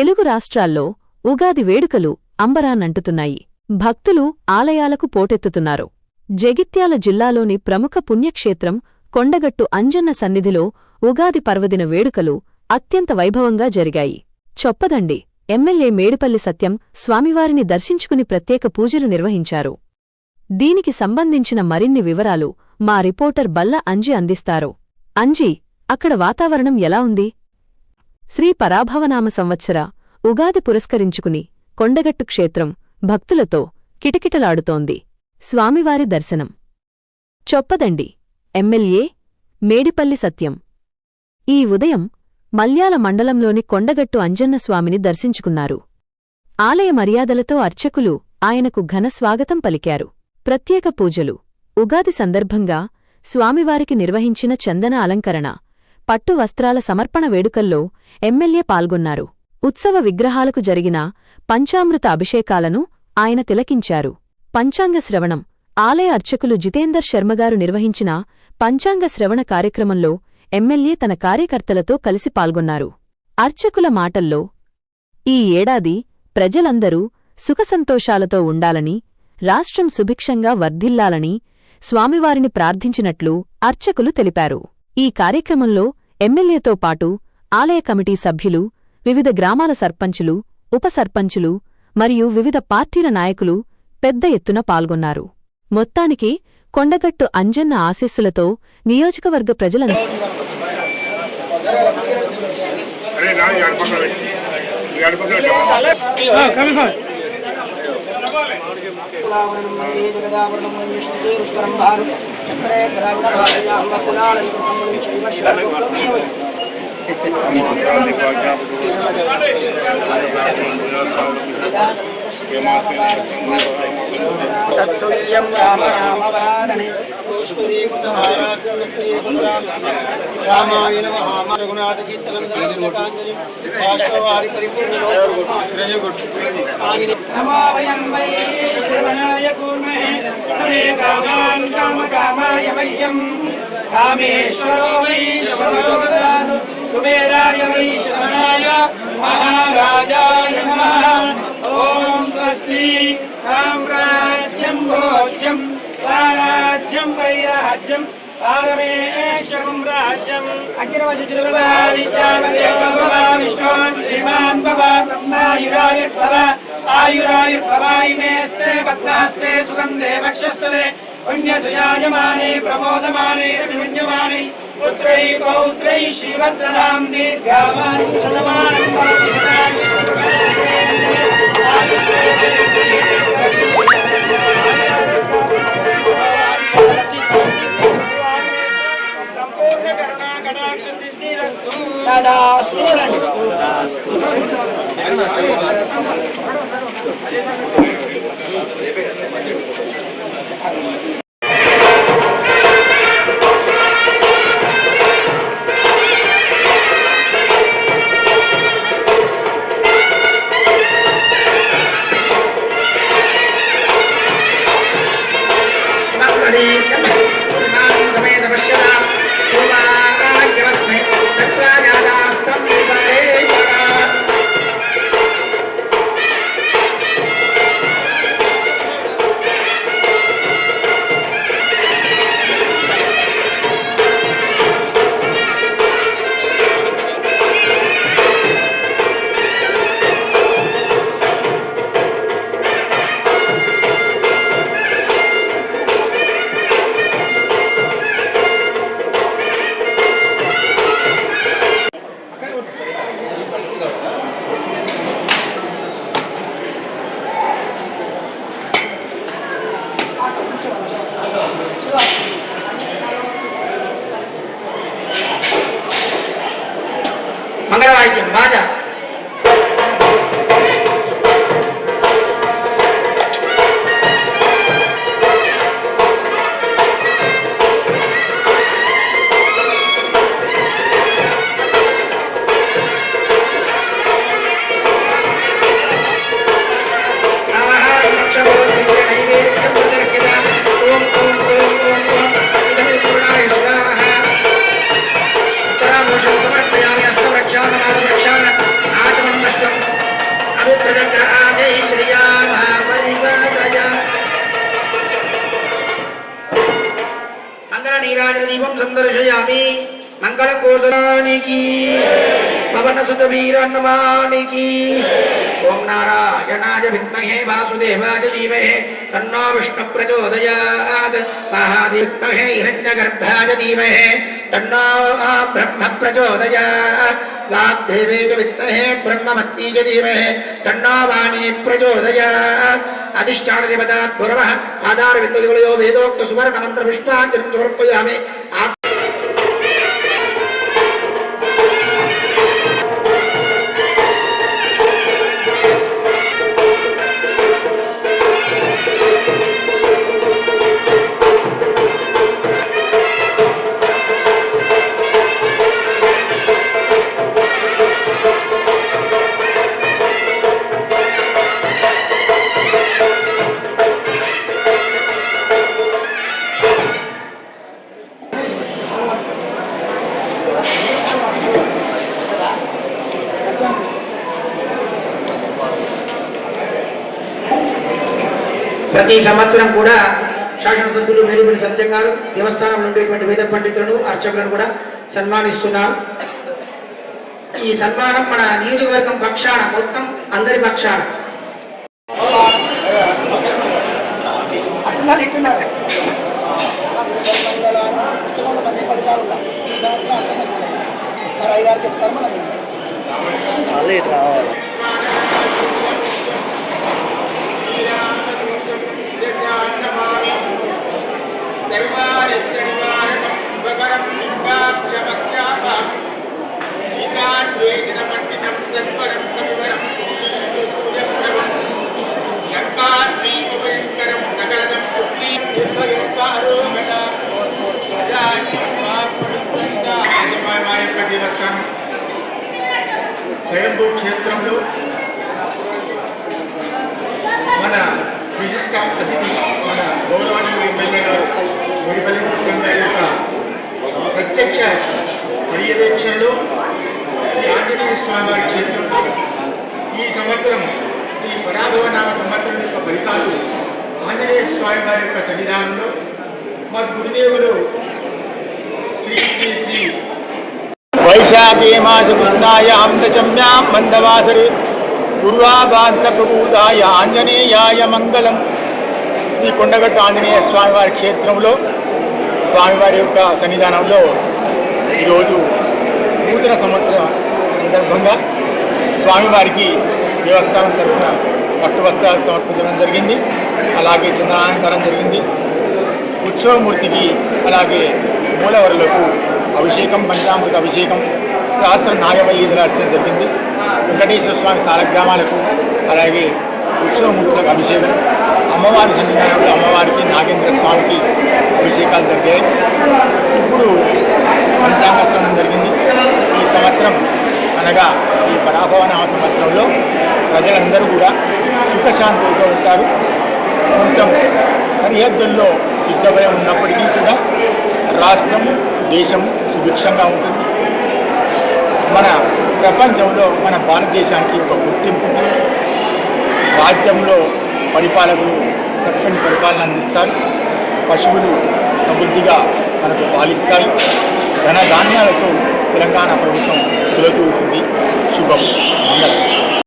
తెలుగు రాష్ట్రాల్లో ఉగాది వేడుకలు అంబరాన్నంటుతున్నాయి. భక్తులు ఆలయాలకు పోటెత్తుతున్నారు. జగిత్యాల జిల్లాలోని ప్రముఖ పుణ్యక్షేత్రం కొండగట్టు అంజన్న సన్నిధిలో ఉగాది పర్వదిన వేడుకలు అత్యంత వైభవంగా జరిగాయి. చొప్పదండి ఎమ్మెల్యే మేడిపల్లి సత్యం స్వామివారిని దర్శించుకుని ప్రత్యేక పూజలు నిర్వహించారు. దీనికి సంబంధించిన మరిన్ని వివరాలు మా రిపోర్టర్ బల్ల అంజి అందిస్తారు. అంజీ, అక్కడ వాతావరణం ఎలా ఉంది? శ్రీ పరాభవనామ సంవత్సర ఉగాది పురస్కరించుకుని కొండగట్టు క్షేత్రం భక్తులతో కిటకిటలాడుతోంది. స్వామివారి దర్శనం. చొప్పదండి ఎమ్మెల్యే మేడిపల్లి సత్యం ఈ ఉదయం మల్యాల మండలంలోని కొండగట్టు అంజన్న స్వామిని దర్శించుకున్నారు. ఆలయ మర్యాదలతో అర్చకులు ఆయనకు ఘన స్వాగతం పలికారు. ప్రత్యేక పూజలు. ఉగాది సందర్భంగా స్వామివారికి నిర్వహించిన చందన అలంకరణ, పట్టు వస్త్రాల సమర్పణ వేడుకల్లో ఎమ్మెల్యే పాల్గొన్నారు. ఉత్సవ విగ్రహాలకు జరిగిన పంచామృత అభిషేకాలను ఆయన తిలకించారు. పంచాంగ శ్రవణం. ఆలయ అర్చకులు జితేందర్ శర్మగారు నిర్వహించిన పంచాంగ శ్రవణ కార్యక్రమంలో ఎమ్మెల్యే తన కార్యకర్తలతో కలిసి పాల్గొన్నారు. అర్చకుల మాటల్లో ఈ ఏడాది ప్రజలందరూ సుఖసంతోషాలతో ఉండాలని, రాష్ట్రం సుభిక్షంగా వర్ధిల్లాలని స్వామివారిని ప్రార్థించినట్లు అర్చకులు తెలిపారు. ఈ కార్యక్రమంలో ఎమ్మెల్యేతో పాటు ఆలయ కమిటీ సభ్యులు, వివిధ గ్రామాల సర్పంచులు, ఉప సర్పంచులు మరియు వివిధ పార్టీల నాయకులు పెద్ద ఎత్తున పాల్గొన్నారు. మొత్తానికి కొండగట్టు అంజన్న ఆశీస్సులతో నియోజకవర్గ ప్రజలందరూ తత్తుల్యం రామ రామవారణి రామాయ నమః రఘునాథ కీర్తనం సహస్రకాంజలి రాష్ట్రవారి నమో వయం వై శ్రవణాయ కూర్మహే సమే కామాన్ కామకామాయ మహ్యం కామేశ్వరో వై శ్రవణో దదాతు కుబేరాయ వై శ్రవణాయ మహారాజాయ నమః. ఓం స్వస్తి సామ్రాజ్యం భోజ్యం స్వరాజ్యం వైరాజ్యం పారమేశ్వరం రాజ్యం అఖిలవశిశ్రీమాన్ ఆయురాయుర్భవాయిమేస్తే భక్తాస్తే సుగంధే వక్షస్థలే పుణ్యసుయాయమానే ప్రమోదమానే రవిమన్యమానే పుత్రై పౌత్రై శ్రీభద్రదాం దీర్ఘామాన్ శతమానం సంపూర్ణ కరుణా కటాక్ష సిద్ధిరస్తు. మంగళవాద్యం బాజా సమర్పయామి అష్టవృక్షాన నీరాజన దీపం సందర్శయామి మంగళకోసలానికి పవనసుత వీరన్నమానికి ఓం నారాయణాయ విద్మహే వాసుదేవాయ ధీమహి తన్నో విష్ణు ప్రచోదయాత్ మహాదేవాయ హిరణ్యగర్భాయ ధీమహి తన్నో బ్రహ్మ ప్రచోదయాత్ వాగ్దేవేయ విద్మహే బ్రహ్మమత్యై ధీమహి తన్నో వాణి ప్రచోదయాత్ అధిష్టాన దేవతా భురవః ఆధార బిందుయుగళయో వేదోక్త సువర్ణ మంత్ర పుష్పాంజలిం సమర్పయామి. ప్రతి సంవత్సరం కూడా శాసనసభ్యులు మేడిపల్లి సత్యం గారు దేవస్థానంలో ఉండేటువంటి వేద పండితులను అర్చకులను కూడా సన్మానిస్తున్నారు. ఈ సన్మానం మన నియోజకవర్గం పక్షాన మొత్తం అందరి పక్షాన స్వయంభూ క్షేత్రంలో మన విశిష్ట అతిథి మన గౌరవనీయ ఎమ్మెల్యే గారు మేడిపల్లి సత్యం గారి యొక్క ప్రత్యక్ష పర్యవేక్షణలో శ్రీ ఆంజనేయ స్వామి వారి క్షేత్రంలో ఈ సంవత్సరం శ్రీ పరాభవనామ సంవత్సరం యొక్క ఫలితాలు ఆంజనేయ స్వామి వారి యొక్క సన్నిధానంలో మా గురుదేవులు శ్రీ శ్రీ శ్రీ వైశాఖే మాస కృష్ణాయాం దశమ్యాం మందవాసరే పూర్వాభాద్ర ప్రబూదాయ ఆంజనేయాయ మంగళం. శ్రీ కొండగట్టు ఆంజనేయ స్వామివారి క్షేత్రంలో స్వామివారి యొక్క సన్నిధానంలో ఈరోజు నూతన సంవత్సరం సందర్భంగా స్వామివారికి దేవస్థానం తరఫున పట్టు వస్త్రాలు సమర్పించడం జరిగింది. అలాగే చందనాలంకారం జరిగింది. ఉత్సవమూర్తికి అలాగే మూలవరులకు అభిషేకం, పంచామృత అభిషేకం, సహస్ర నాగవల్లీధర అర్చన జరిగింది. వెంకటేశ్వర స్వామి సాలగ్రామాలకు అలాగే ఉత్సవమూర్తులకు అభిషేకం, అమ్మవారి సన్నిధానంలో అమ్మవారికి నాగేంద్ర స్వామికి అభిషేకాలు జరిగాయి. ఇప్పుడు పంచాంగ శ్రవణం జరిగింది. ఈ సంవత్సరం అనగా ఈ పరాభవనామ సంవత్సరంలో ప్రజలందరూ కూడా సుఖశాంతులతో ఉంటారు. కొంచెం సరిహద్దుల్లో యుద్ధభయం ఉన్నప్పటికీ కూడా రాష్ట్రం, దేశం సుభిక్షంగా ఉంటుంది. మన ప్రపంచంలో మన భారతదేశానికి ఒక గుర్తింపు ఉంటుంది. రాజ్యంలో పరిపాలకులు చక్కని పరిపాలన అందిస్తారు. పశువులు సమృద్ధిగా మనకు పాలిస్తాయి. ధనధాన్యాలతో తెలంగాణ ప్రభుత్వం తులతూగుతుంది. శుభం.